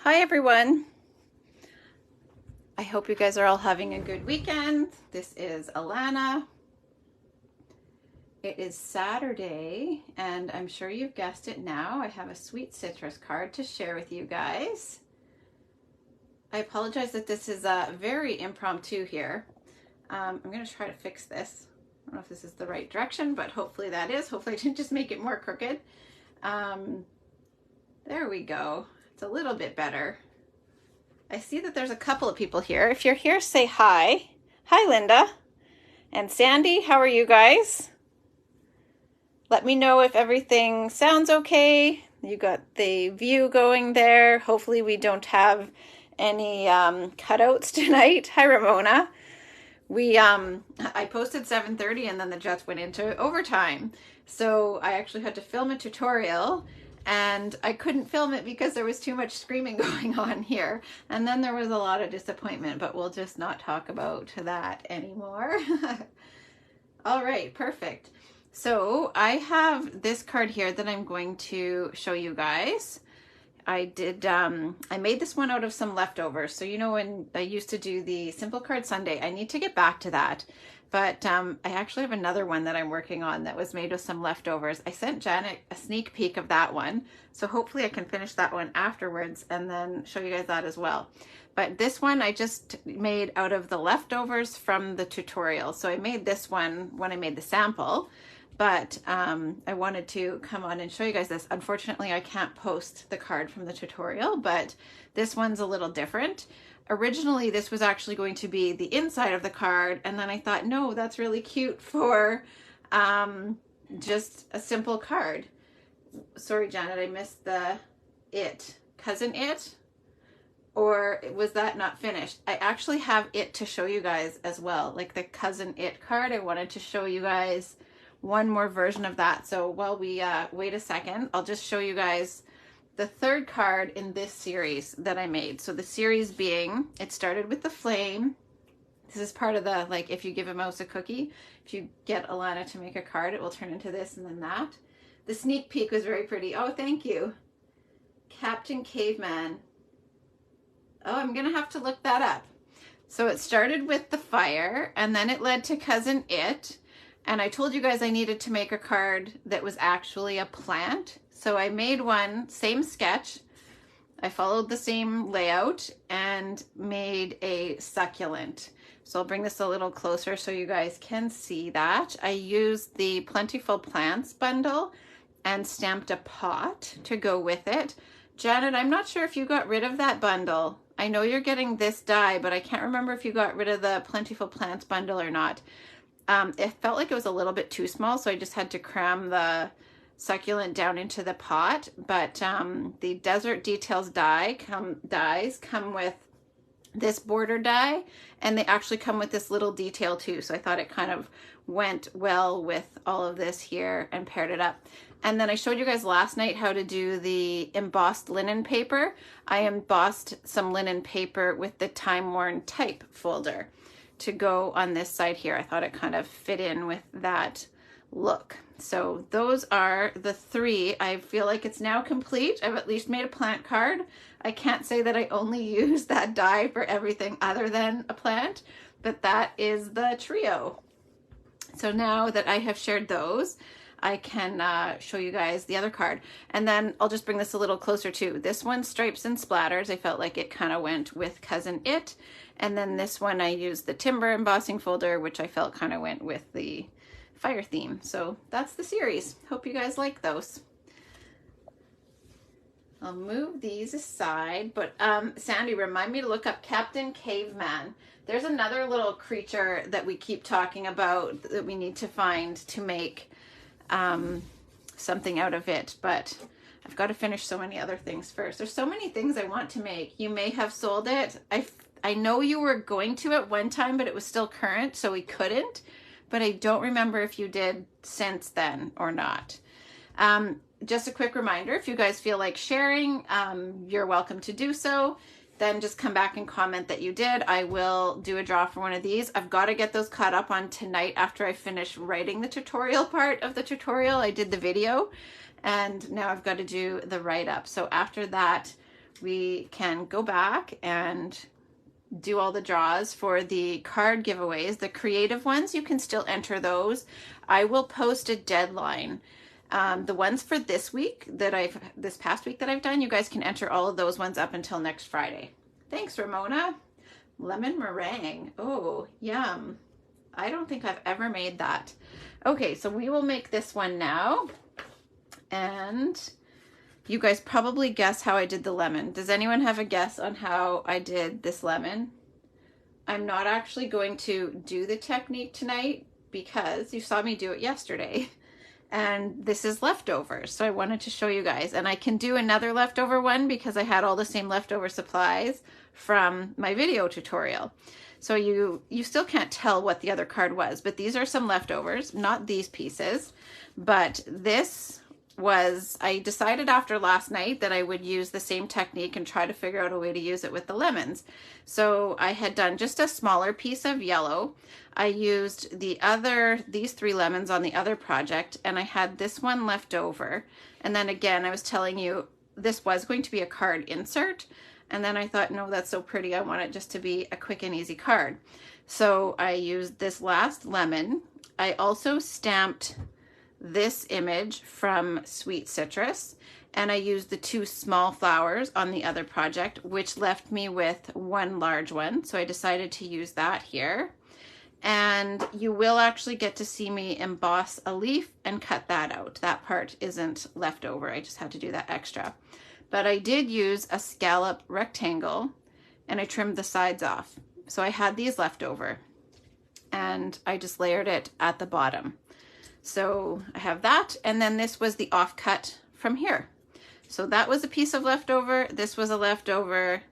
Hi everyone. I hope you guys are all having a good weekend. This is Alana. It is Saturday and I'm sure you've guessed it now. I have a sweet citrus card to share with you guys. I apologize that this is very impromptu here. I'm going to try to fix this. I don't know if this is the right direction, but hopefully that is. Hopefully I didn't just make it more crooked. There we go. It's a little bit better. I see that there's a couple of people here. If you're here, say hi. Hi, Linda. And Sandy, how are you guys? Let me know if everything sounds okay. You got the view going there. Hopefully we don't have any cutouts tonight. Hi, Ramona. I posted 7:30 and then the Jets went into overtime. So I actually had to film a tutorial and I couldn't film it because there was too much screaming going on here. And then there was a lot of disappointment, but we'll just not talk about that anymore. All right, perfect. So I have this card here that I'm going to show you guys. I made this one out of some leftovers. So you know when I used to do the Simple Card Sunday, I need to get back to that. But I actually have another one that I'm working on that was made with some leftovers. I sent Janet a sneak peek of that one. So hopefully I can finish that one afterwards and then show you guys that as well. But this one I just made out of the leftovers from the tutorial. So I made this one when I made the sample. But I wanted to come on and show you guys this. Unfortunately, I can't post the card from the tutorial, but this one's a little different. Originally, this was actually going to be the inside of the card, and then I thought, no, that's really cute for just a simple card. Sorry, Janet, I missed the it. Cousin It? Or was that not finished? I actually have it to show you guys as well, like the Cousin It card. I wanted to show you guys one more version of that. So while we wait a second, I'll just show you guys the third card in this series that I made. So the series being, it started with the flame. This is part of the, like, if you give a mouse a cookie, if you get Alana to make a card, it will turn into this and then that. The sneak peek was very pretty. Oh, thank you. Captain Caveman. Oh, I'm gonna have to look that up. So it started with the fire and then it led to Cousin It. And I told you guys I needed to make a card that was actually a plant. So I made one, same sketch. I followed the same layout and made a succulent. So I'll bring this a little closer so you guys can see that. I used the Plentiful Plants bundle and stamped a pot to go with it. Janet, I'm not sure if you got rid of that bundle. I know you're getting this die, but I can't remember if you got rid of the Plentiful Plants bundle or not. It felt like it was a little bit too small, so I just had to cram the succulent down into the pot. But the Desert Details dies come with this border die, and they actually come with this little detail too. So I thought it kind of went well with all of this here and paired it up. And then I showed you guys last night how to do the embossed linen paper. I embossed some linen paper with the Time Worn Type folder to go on this side here. I thought it kind of fit in with that look. So those are the three. I feel like it's now complete. I've at least made a plant card. I can't say that I only use that die for everything other than a plant, but that is the trio. So now that I have shared those, I can show you guys the other card. And then I'll just bring this a little closer too. This one, Stripes and Splatters, I felt like it kind of went with Cousin It. And then this one, I used the Timber embossing folder, which I felt kind of went with the fire theme. So that's the series. Hope you guys like those. I'll move these aside, but Sandy, remind me to look up Captain Caveman. There's another little creature that we keep talking about that we need to find to make something out of it, but I've got to finish so many other things first. There's so many things I want to make. You may have sold it. I know you were going to at one time, but it was still current, so we couldn't. But I don't remember if you did since then or not. Just a quick reminder, if you guys feel like sharing, you're welcome to do so. Then just come back and comment that you did. I will do a draw for one of these. I've got to get those caught up on tonight after I finish writing the tutorial part of the tutorial. I did the video and now I've got to do the write-up. So after that, we can go back and do all the draws for the card giveaways. The creative ones, you can still enter those. I will post a deadline. The ones for this week this past week that I've done, you guys can enter all of those ones up until next Friday. Thanks, Ramona. Lemon meringue. Oh, yum. I don't think I've ever made that. Okay, so we will make this one now. And you guys probably guess how I did the lemon. Does anyone have a guess on how I did this lemon? I'm not actually going to do the technique tonight because you saw me do it yesterday. And this is leftovers, so I wanted to show you guys. And I can do another leftover one because I had all the same leftover supplies from my video tutorial. So you still can't tell what the other card was, but these are some leftovers, not these pieces, but this was, I decided after last night that I would use the same technique and try to figure out a way to use it with the lemons. So I had done just a smaller piece of yellow. I used these 3 lemons on the other project, and I had this one left over. And then again, I was telling you this was going to be a card insert. And then I thought, no, that's so pretty. I want it just to be a quick and easy card. So I used this last lemon. I also stamped this image from Sweet Citrus, and I used the 2 small flowers on the other project, which left me with 1 large one. So I decided to use that here. And you will actually get to see me emboss a leaf and cut that out. That part isn't left over. I just had to do that extra. But I did use a scallop rectangle and I trimmed the sides off. So I had these left over and I just layered it at the bottom. So I have that, and then this was the offcut from here. So that was a piece of leftover. This was a leftover.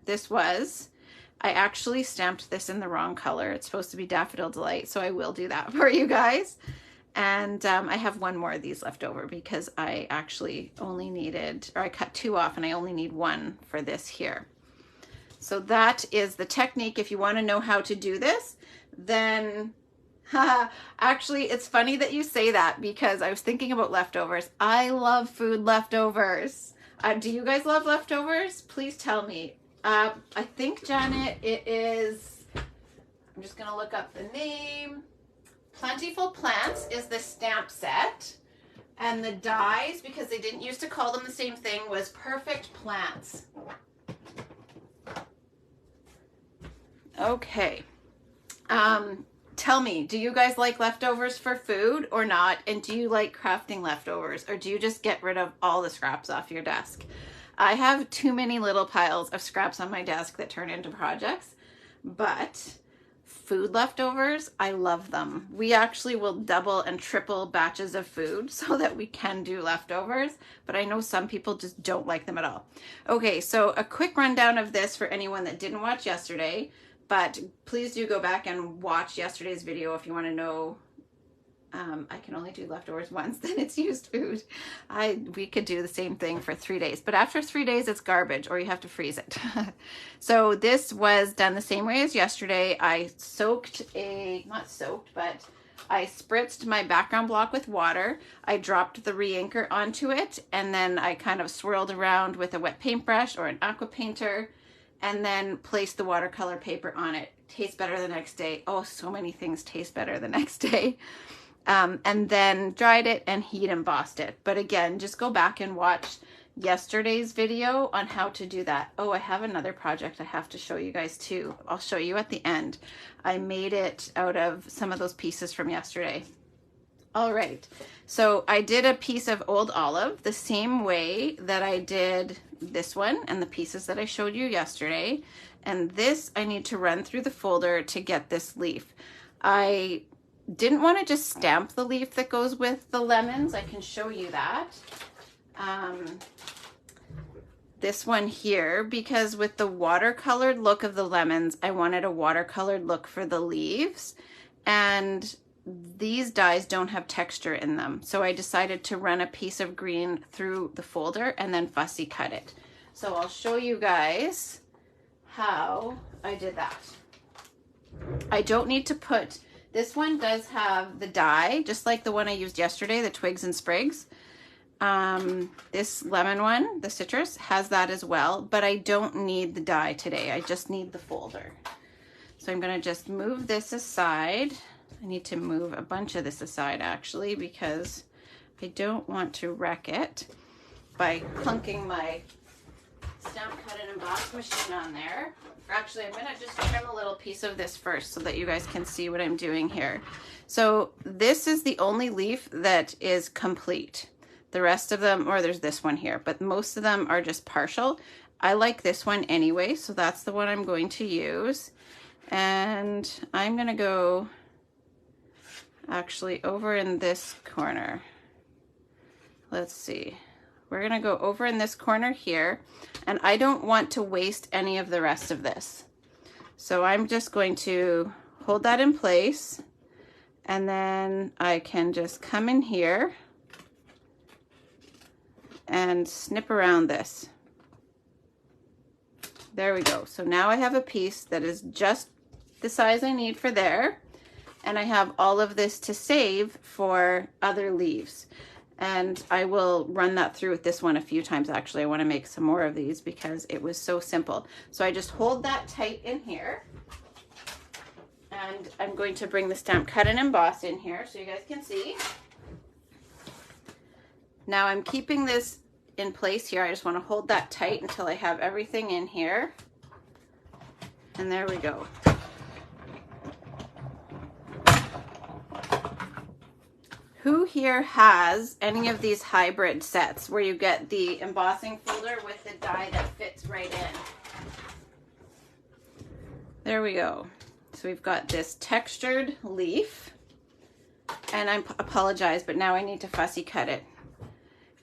I actually stamped this in the wrong color. It's supposed to be Daffodil Delight, so I will do that for you guys. And I have 1 more of these left over because I actually only needed, or I cut 2 off and I only need 1 for this here. So that is the technique. If you want to know how to do this, then actually, it's funny that you say that because I was thinking about leftovers. I love food leftovers. Do you guys love leftovers? Please tell me. I think, Janet, it is, I'm just going to look up the name. Plentiful Plants is the stamp set. And the dies, because they didn't used to call them the same thing, was Perfect Plants. Okay. Tell me, do you guys like leftovers for food or not? And do you like crafting leftovers, or do you just get rid of all the scraps off your desk? I have too many little piles of scraps on my desk that turn into projects, but food leftovers, I love them. We actually will double and triple batches of food so that we can do leftovers, but I know some people just don't like them at all. Okay, so a quick rundown of this for anyone that didn't watch yesterday. But please do go back and watch yesterday's video if you want to know. I can only do leftovers once, then it's used food. We could do the same thing for 3 days, but after 3 days it's garbage or you have to freeze it. So this was done the same way as yesterday. I I spritzed my background block with water. I dropped the re-inker onto it, and then I kind of swirled around with a wet paintbrush or an aqua painter, and then place the watercolor paper on it. Tastes better the next day. Oh, so many things taste better the next day. And then dried it and heat embossed it. But again, just go back and watch yesterday's video on how to do that. Oh, I have another project I have to show you guys too. I'll show you at the end. I made it out of some of those pieces from yesterday. All right, so I did a piece of old olive the same way that I did this one and the pieces that I showed you yesterday. And this I need to run through the folder to get this leaf. I didn't want to just stamp the leaf that goes with the lemons. I can show you that. This one here, because with the watercolored look of the lemons, I wanted a watercolored look for the leaves. And these dies don't have texture in them. So I decided to run a piece of green through the folder and then fussy cut it. So I'll show you guys how I did that. I don't need to put, this one does have the die, just like the one I used yesterday, the twigs and sprigs. This lemon one, the citrus, has that as well, but I don't need the die today. I just need the folder. So I'm gonna just move this aside. I need to move a bunch of this aside actually, because I don't want to wreck it by clunking my stamp cut and emboss machine on there. Actually, I'm gonna just trim a little piece of this first so that you guys can see what I'm doing here. So this is the only leaf that is complete. The rest of them, or there's this one here, but most of them are just partial. I like this one anyway, so that's the one I'm going to use. And I'm gonna go actually over in this corner. Let's see. We're gonna go over in this corner here, and I don't want to waste any of the rest of this. So I'm just going to hold that in place, and then I can just come in here and snip around this. There we go. So now I have a piece that is just the size I need for there, and I have all of this to save for other leaves. And I will run that through with this one a few times. Actually, I want to make some more of these because it was so simple. So I just hold that tight in here, and I'm going to bring the stamp cut and emboss in here so you guys can see. Now I'm keeping this in place here. I just want to hold that tight until I have everything in here. And there we go. Who here has any of these hybrid sets where you get the embossing folder with the die that fits right in? There we go. So we've got this textured leaf, and I apologize, but now I need to fussy cut it.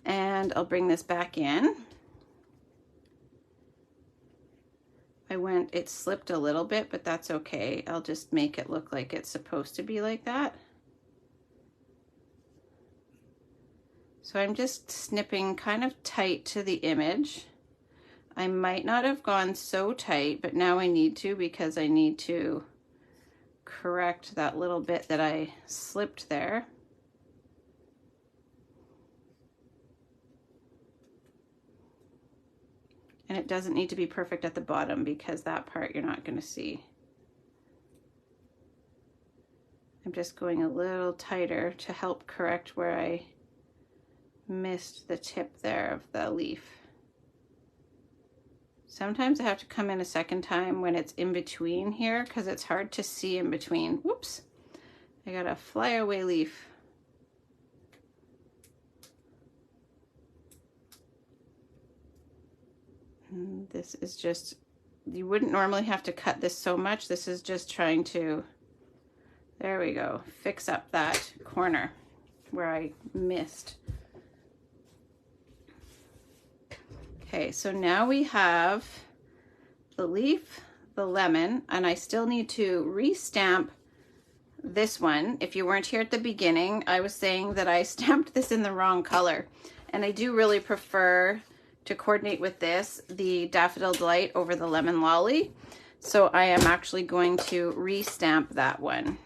And I'll bring this back in. It slipped a little bit, but that's okay. I'll just make it look like it's supposed to be like that. So I'm just snipping kind of tight to the image. I might not have gone so tight, but now I need to, because I need to correct that little bit that I slipped there. And it doesn't need to be perfect at the bottom, because that part you're not going to see. I'm just going a little tighter to help correct where I missed the tip there of the leaf. Sometimes I have to come in a second time when it's in between here, because it's hard to see in between. Whoops, I got a flyaway leaf. And this is just, you wouldn't normally have to cut this so much. This is just trying to, there we go, fix up that corner where I missed. Okay, so now we have the leaf, the lemon, and I still need to re-stamp this one. If you weren't here at the beginning, I was saying that I stamped this in the wrong color, and I do really prefer to coordinate with this, the Daffodil Delight over the Lemon Lolly. So I am actually going to re-stamp that one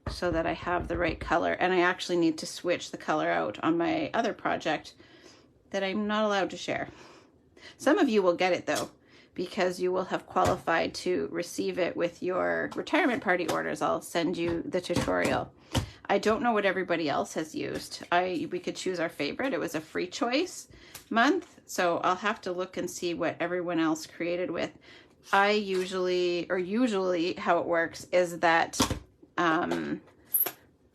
so that I have the right color, and I actually need to switch the color out on my other project that I'm not allowed to share. Some of you will get it though, because you will have qualified to receive it with your retirement party orders. I'll send you the tutorial. I don't know what everybody else has used. We could choose our favorite. It was a free choice month, so I'll have to look and see what everyone else created with. Usually how it works is that I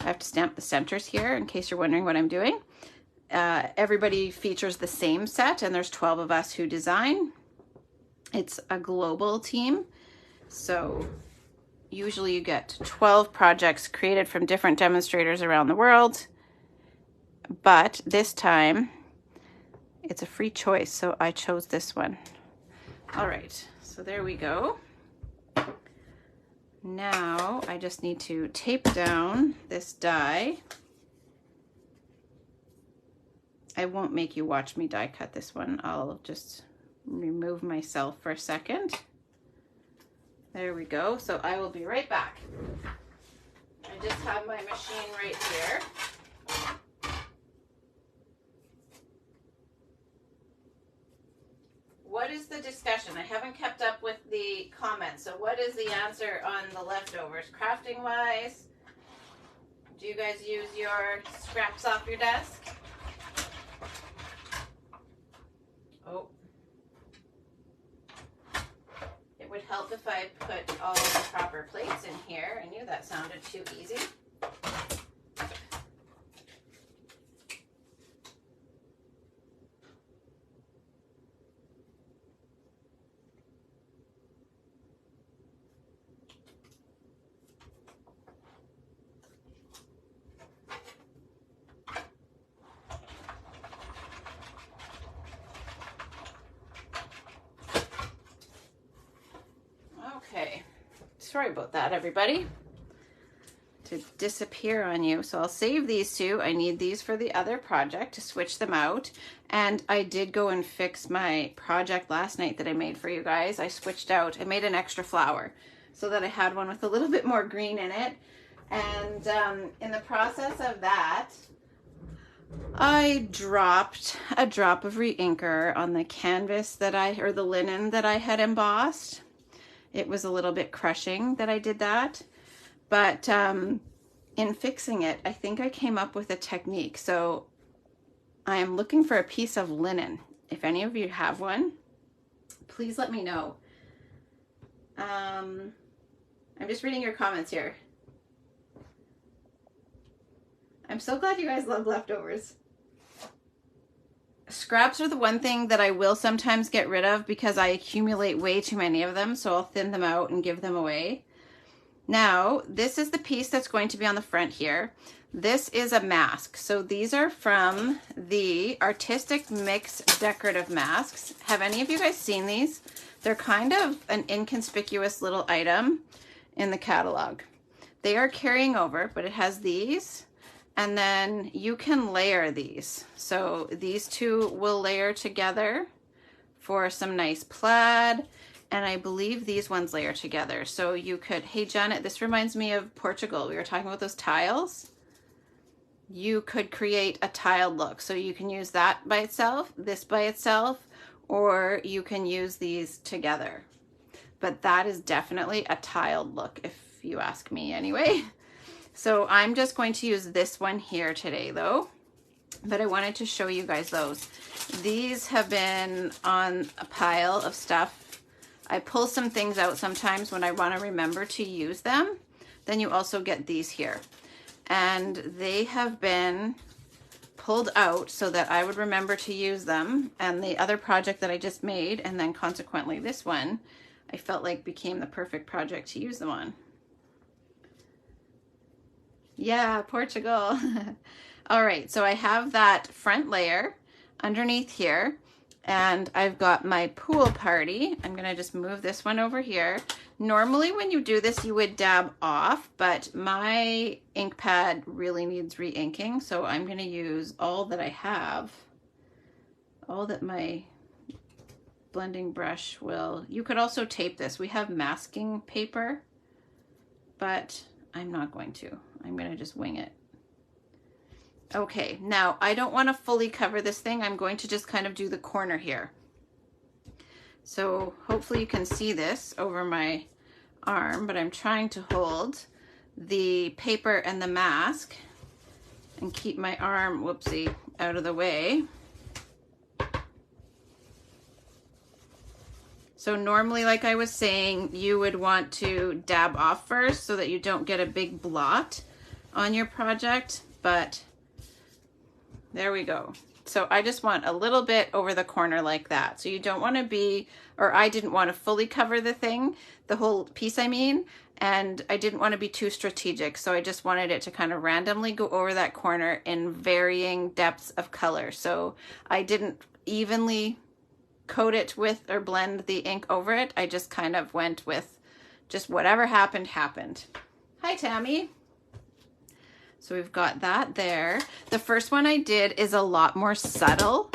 have to stamp the centers here in case you're wondering what I'm doing. Everybody features the same set, and there's 12 of us who design. It's a global team, so usually you get 12 projects created from different demonstrators around the world, but this time it's a free choice, so I chose this one. All right, so there we go. Now I just need to tape down this die. I won't make you watch me die cut this one. I'll just remove myself for a second. There we go. So I will be right back. I just have my machine right here. is the discussion? I haven't kept up with the comments. So what is the answer on the leftovers? Crafting wise, do you guys use your scraps off your desk? Oh. It would help if I put all the proper plates in here. I knew that sounded too easy. Okay, sorry about that, everybody, to disappear on you. So I'll save these two. I need these for the other project to switch them out. And I did go and fix my project last night that I made for you guys. I switched out, I made an extra flower so that I had one with a little bit more green in it. And in the process of that, I dropped a drop of re-inker on the canvas that or the linen that I had embossed. It was a little bit crushing that I did that, but in fixing it, I think I came up with a technique. So I am looking for a piece of linen. If any of you have one, please let me know. I'm just reading your comments here. I'm so glad you guys love leftovers. Scraps are the one thing that I will sometimes get rid of because I accumulate way too many of them, so I'll thin them out and give them away. Now, this is the piece that's going to be on the front here. This is a mask. So these are from the Artistic Mix Decorative Masks. Have any of you guys seen these? They're kind of an inconspicuous little item in the catalog. They are carrying over, but it has these. And then you can layer these. So these two will layer together for some nice plaid. And I believe these ones layer together. So you could, hey Janet, this reminds me of Portugal. We were talking about those tiles. You could create a tiled look. So you can use that by itself, this by itself, or you can use these together. But that is definitely a tiled look, if you ask me anyway. So I'm just going to use this one here today though, but I wanted to show you guys those. These have been on a pile of stuff. I pull some things out sometimes when I want to remember to use them. Then you also get these here. And they have been pulled out so that I would remember to use them. And the other project that I just made, and then consequently this one, I felt like became the perfect project to use them on. Yeah, Portugal. All right, so I have that front layer underneath here, and I've got my pool party. I'm gonna just move this one over here. Normally when you do this, you would dab off, but my ink pad really needs re-inking, so I'm gonna use all that I have, all that my blending brush will. You could also tape this. We have masking paper, but I'm not going to. I'm going to just wing it. Okay, now I don't want to fully cover this thing. I'm going to just kind of do the corner here. So hopefully you can see this over my arm, but I'm trying to hold the paper and the mask and keep my arm, whoopsie, out of the way. So normally, like I was saying, you would want to dab off first so that you don't get a big blot on your project, but there we go. So I just want a little bit over the corner like that. So you don't want to be, or I didn't want to fully cover the thing, the whole piece I mean, and I didn't want to be too strategic. So I just wanted it to kind of randomly go over that corner in varying depths of color. So I didn't evenly coat it with or blend the ink over it. I just kind of went with just whatever happened, happened. Hi, Tammy. So we've got that there. The first one I did is a lot more subtle,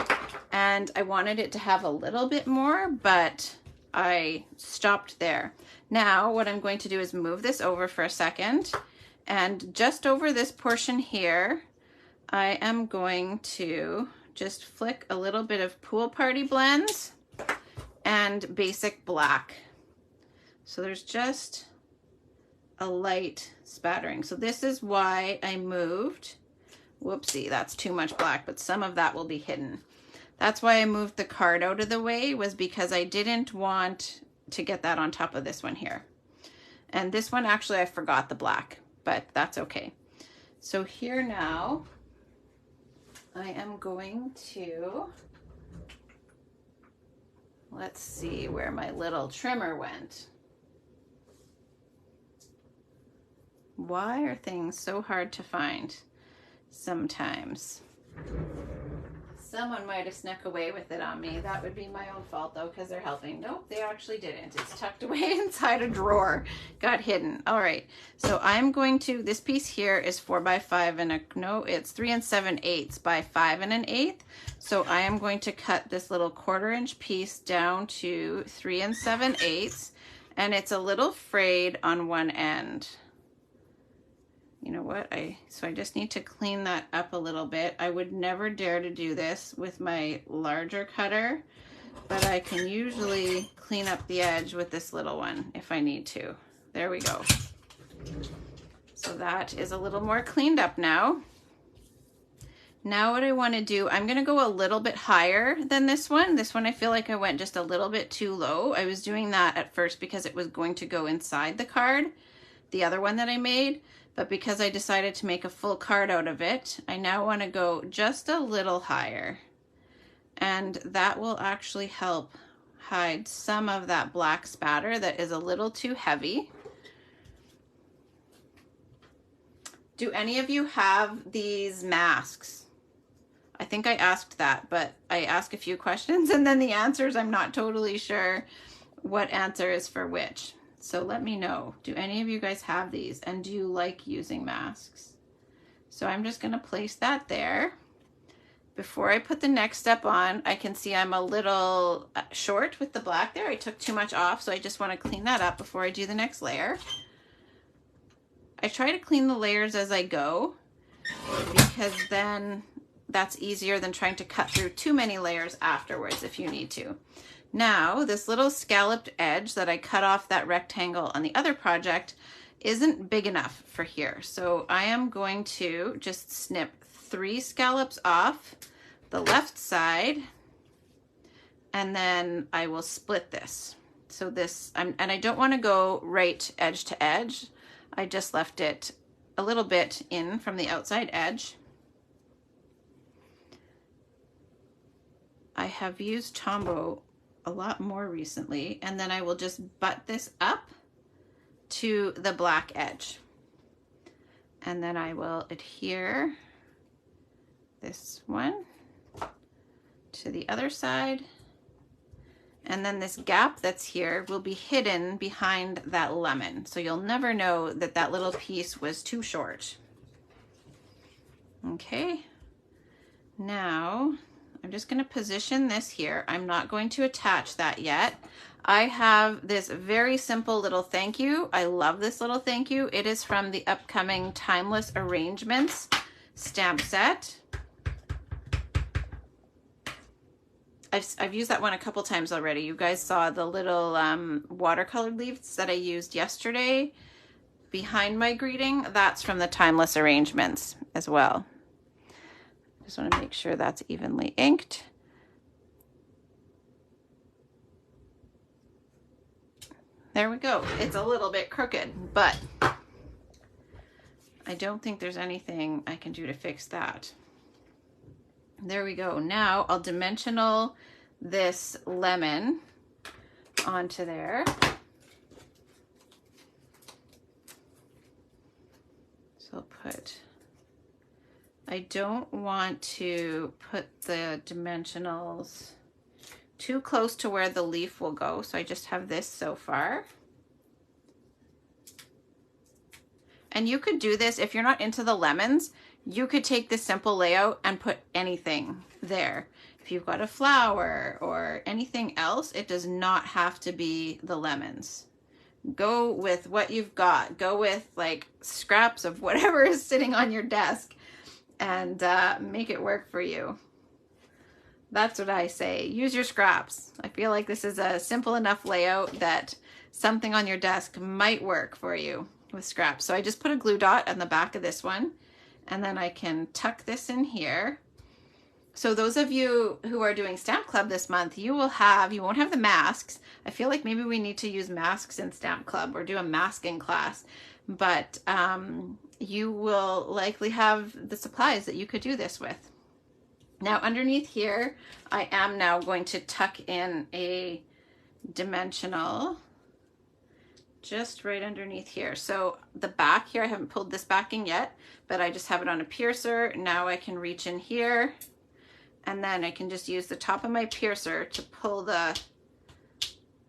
and I wanted it to have a little bit more, but I stopped there. Now what I'm going to do is move this over for a second, and just over this portion here, I am going to just flick a little bit of Pool Party Blends and basic black. So there's just a light spattering. So this is why I moved, whoopsie, that's too much black, but some of that will be hidden. That's why I moved the card out of the way, was because I didn't want to get that on top of this one here. And this one, actually, I forgot the black, but that's okay. So here now, I am going to, let's see where my little trimmer went. Why are things so hard to find sometimes? Someone might have snuck away with it on me. That would be my own fault though, because they're helping. Nope, they actually didn't. It's tucked away inside a drawer. Got hidden. All right, so I'm going to, this piece here is 4 by 5 and it's 3 7/8 by 5 1/8. So I am going to cut this little 1/4 inch piece down to 3 7/8, and it's a little frayed on one end. You know what, so I just need to clean that up a little bit. I would never dare to do this with my larger cutter, but I can usually clean up the edge with this little one if I need to. There we go. So that is a little more cleaned up now. Now what I want to do, I'm going to go a little bit higher than this one. This one I feel like I went just a little bit too low. I was doing that at first because it was going to go inside the card, the other one that I made. But because I decided to make a full card out of it, I now want to go just a little higher. And that will actually help hide some of that black spatter that is a little too heavy. Do any of you have these masks? I think I asked that, but I asked a few questions and then the answers, I'm not totally sure what answer is for which. So let me know, do any of you guys have these, and do you like using masks? So I'm just going to place that there. Before I put the next step on, I can see I'm a little short with the black there. I took too much off, so I just want to clean that up before I do the next layer. I try to clean the layers as I go, because then that's easier than trying to cut through too many layers afterwards if you need to. Now, this little scalloped edge that I cut off that rectangle on the other project isn't big enough for here. So I am going to just snip 3 scallops off the left side, and then I will split this. So this, and I don't want to go right edge to edge. I just left it a little bit in from the outside edge. I have used Tombow a lot more recently, and then I will just butt this up to the black edge, and then I will adhere this one to the other side, and then this gap that's here will be hidden behind that lemon, so you'll never know that that little piece was too short. Okay, now I'm just going to position this here. I'm not going to attach that yet. I have this very simple little thank you. I love this little thank you. It is from the upcoming Timeless Arrangements stamp set. I've used that one a couple times already. You guys saw the little watercolor leaves that I used yesterday behind my greeting. That's from the Timeless Arrangements as well. Just want to make sure that's evenly inked. There we go. It's a little bit crooked, but I don't think there's anything I can do to fix that. There we go. Now I'll dimensional this lemon onto there. So I'll put, I don't want to put the dimensionals too close to where the leaf will go, so I just have this so far. And you could do this if you're not into the lemons. You could take this simple layout and put anything there. If you've got a flower or anything else, it does not have to be the lemons. Go with what you've got. Go with like scraps of whatever is sitting on your desk and make it work for you. That's what I say. Use your scraps. I feel like this is a simple enough layout that something on your desk might work for you with scraps. So I just put a glue dot on the back of this one, and then I can tuck this in here. So those of you who are doing Stamp Club this month, you won't have the masks. I feel like maybe we need to use masks in Stamp Club or do a masking class, but you will likely have the supplies that you could do this with. Now underneath here, I am now going to tuck in a dimensional just right underneath here. So the back here, I haven't pulled this backing yet, but I just have it on a piercer. Now I can reach in here, and then I can just use the top of my piercer to pull the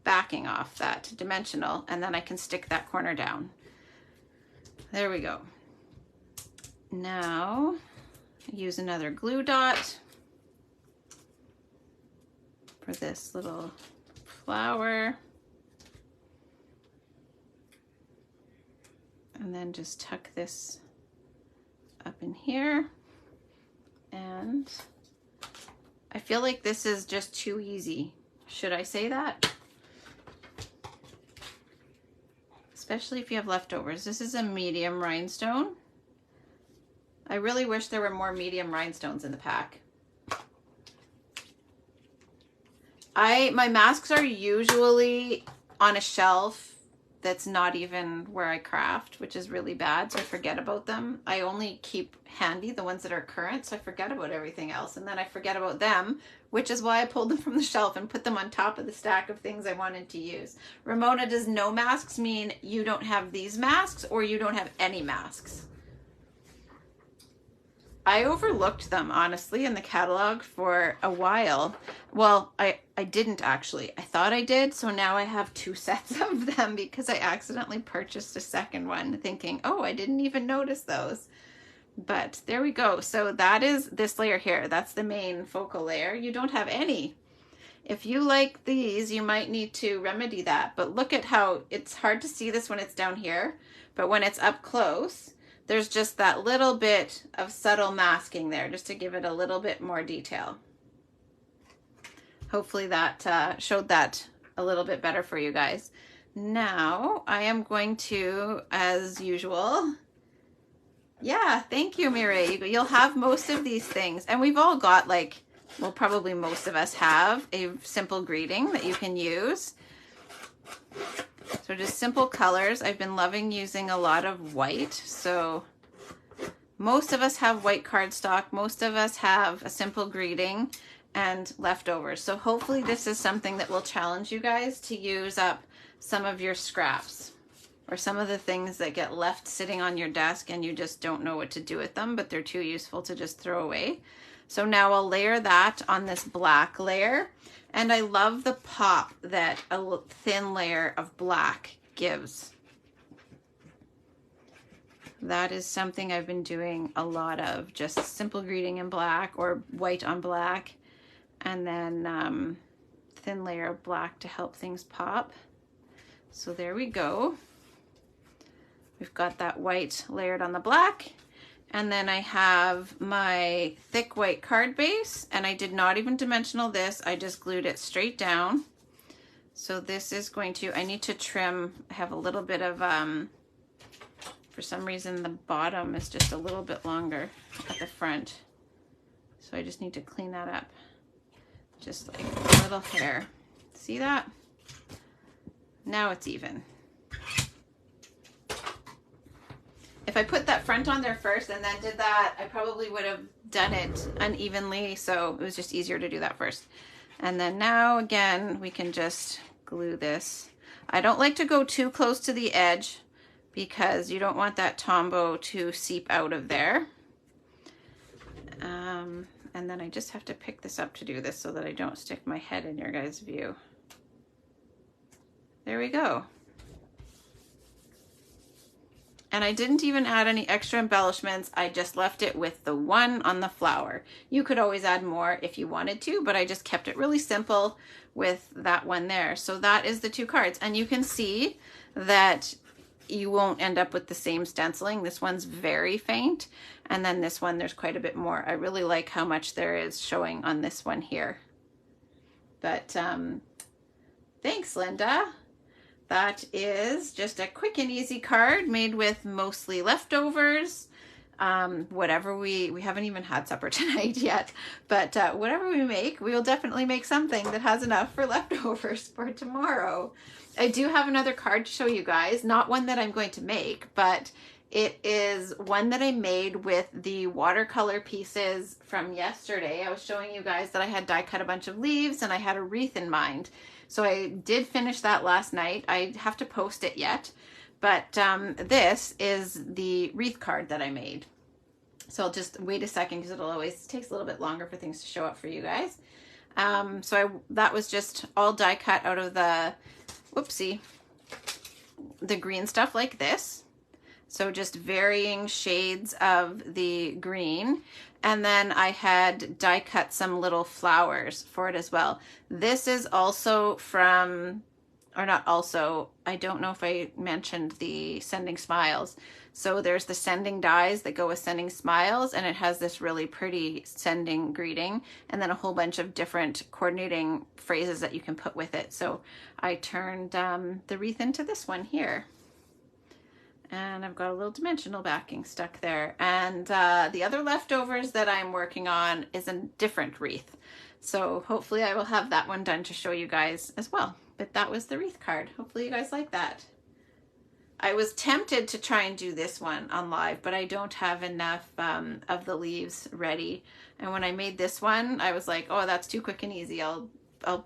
backing off that dimensional, and then I can stick that corner down. There we go. Now use another glue dot for this little flower, and then just tuck this up in here. And I feel like this is just too easy. Should I say that? Especially if you have leftovers. This is a medium rhinestone. I really wish there were more medium rhinestones in the pack. My masks are usually on a shelf that's not even where I craft, which is really bad, so I forget about them. I only keep handy the ones that are current, so I forget about everything else, and then I forget about them, which is why I pulled them from the shelf and put them on top of the stack of things I wanted to use. Ramona, does no masks mean you don't have these masks or you don't have any masks? I overlooked them, honestly, in the catalog for a while. Well, I didn't actually. I thought I did, so now I have 2 sets of them because I accidentally purchased a second one thinking, oh, I didn't even notice those. But there we go. So that is this layer here. That's the main focal layer. You don't have any. If you like these, you might need to remedy that. But look at how it's hard to see this when it's down here, but when it's up close, there's just that little bit of subtle masking there just to give it a little bit more detail. Hopefully that showed that a little bit better for you guys. Now I am going to, as usual, yeah, thank you, Mireille. You'll have most of these things, and we've all got, like, well, probably most of us have a simple greeting that you can use. So just simple colors. I've been loving using a lot of white. So most of us have white cardstock. Most of us have a simple greeting and leftovers. So hopefully this is something that will challenge you guys to use up some of your scraps or some of the things that get left sitting on your desk and you just don't know what to do with them, but they're too useful to just throw away. So now I'll layer that on this black layer. And I love the pop that a thin layer of black gives. That is something I've been doing a lot of, just simple greeting in black or white on black, and then thin layer of black to help things pop. So there we go. We've got that white layered on the black. And then I have my thick white card base, and I did not even dimensional this. I just glued it straight down. So this is going to, I need to trim. I have a little bit of, for some reason the bottom is just a little bit longer at the front. So I just need to clean that up. Just like a little hair. See that? Now it's even. If I put that front on there first and then did that, I probably would have done it unevenly, so it was just easier to do that first. And then now, again, we can just glue this. I don't like to go too close to the edge because you don't want that Tombow to seep out of there. And then I just have to pick this up to do this so that I don't stick my head in your guys' view. There we go. And I didn't even add any extra embellishments. I just left it with the one on the flower. You could always add more if you wanted to, but I just kept it really simple with that one there. So that is the 2 cards. And you can see that you won't end up with the same stenciling. This one's very faint, and then this one there's quite a bit more. I really like how much there is showing on this one here. But thanks, Linda. That is just a quick and easy card made with mostly leftovers. Whatever we haven't even had supper tonight yet, but whatever we make, we will definitely make something that has enough for leftovers for tomorrow. I do have another card to show you guys, not one that I'm going to make, but it is one that I made with the watercolor pieces from yesterday. I was showing you guys that I had die cut a bunch of leaves and I had a wreath in mind. So I did finish that last night. I have to post it yet, but this is the wreath card that I made. So I'll just wait a second because it'll always takes a little bit longer for things to show up for you guys. That was just all die cut out of the, whoopsie, the green stuff like this. So just varying shades of the green. And then I had die cut some little flowers for it as well. This is also from, or not also, I don't know if I mentioned the Sending Smiles. So there's the sending dies that go with Sending Smiles, and it has this really pretty sending greeting, and then a whole bunch of different coordinating phrases that you can put with it. So I turned the wreath into this one here. And I've got a little dimensional backing stuck there. And the other leftovers that I'm working on is a different wreath. So hopefully I will have that one done to show you guys as well. But that was the wreath card. Hopefully you guys like that. I was tempted to try and do this one on live, but I don't have enough of the leaves ready. And when I made this one, I was like, oh, that's too quick and easy. I'll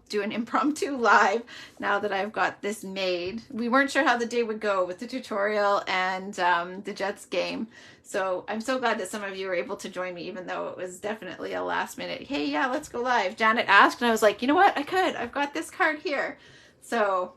do an impromptu live now that I've got this made. We weren't sure how the day would go with the tutorial and the Jets game. So I'm so glad that some of you were able to join me, even though it was definitely a last minute, hey, yeah, let's go live. Janet asked and I was like, you know what? I could. I've got this card here. So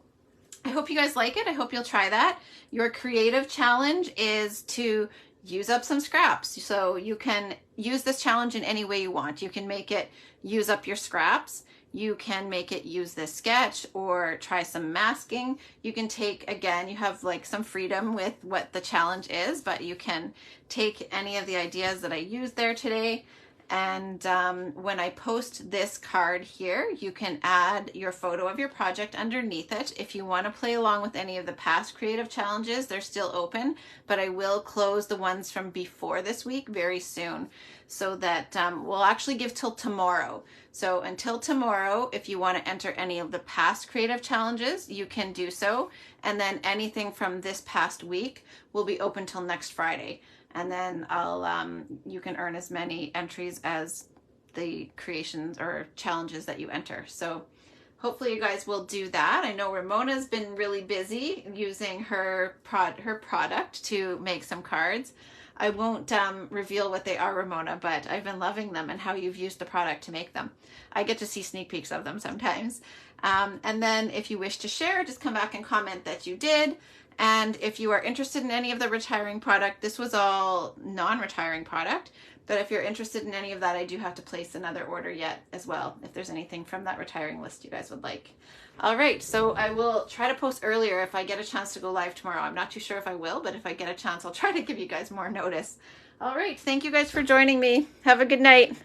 I hope you guys like it. I hope you'll try that. Your creative challenge is to use up some scraps. So you can use this challenge in any way you want. You can make it use up your scraps. You can make it use this sketch or try some masking. You can take, again, you have like some freedom with what the challenge is, but you can take any of the ideas that I used there today. And when I post this card here, you can add your photo of your project underneath it. If you want to play along with any of the past creative challenges, they're still open, but I will close the ones from before this week very soon, so that we'll actually give till tomorrow. So until tomorrow, if you want to enter any of the past creative challenges, you can do so. And then anything from this past week will be open till next Friday. And then you can earn as many entries as the creations or challenges that you enter. So hopefully you guys will do that. I know Ramona's been really busy using her product to make some cards. I won't reveal what they are, Ramona, but I've been loving them and how you've used the product to make them. I get to see sneak peeks of them sometimes. And then if you wish to share, just come back and comment that you did. And if you are interested in any of the retiring product, this was all non-retiring product, but if you're interested in any of that, I do have to place another order yet as well, if there's anything from that retiring list you guys would like. All right, so I will try to post earlier if I get a chance to go live tomorrow. I'm not too sure if I will, but if I get a chance, I'll try to give you guys more notice. All right, thank you guys for joining me. Have a good night.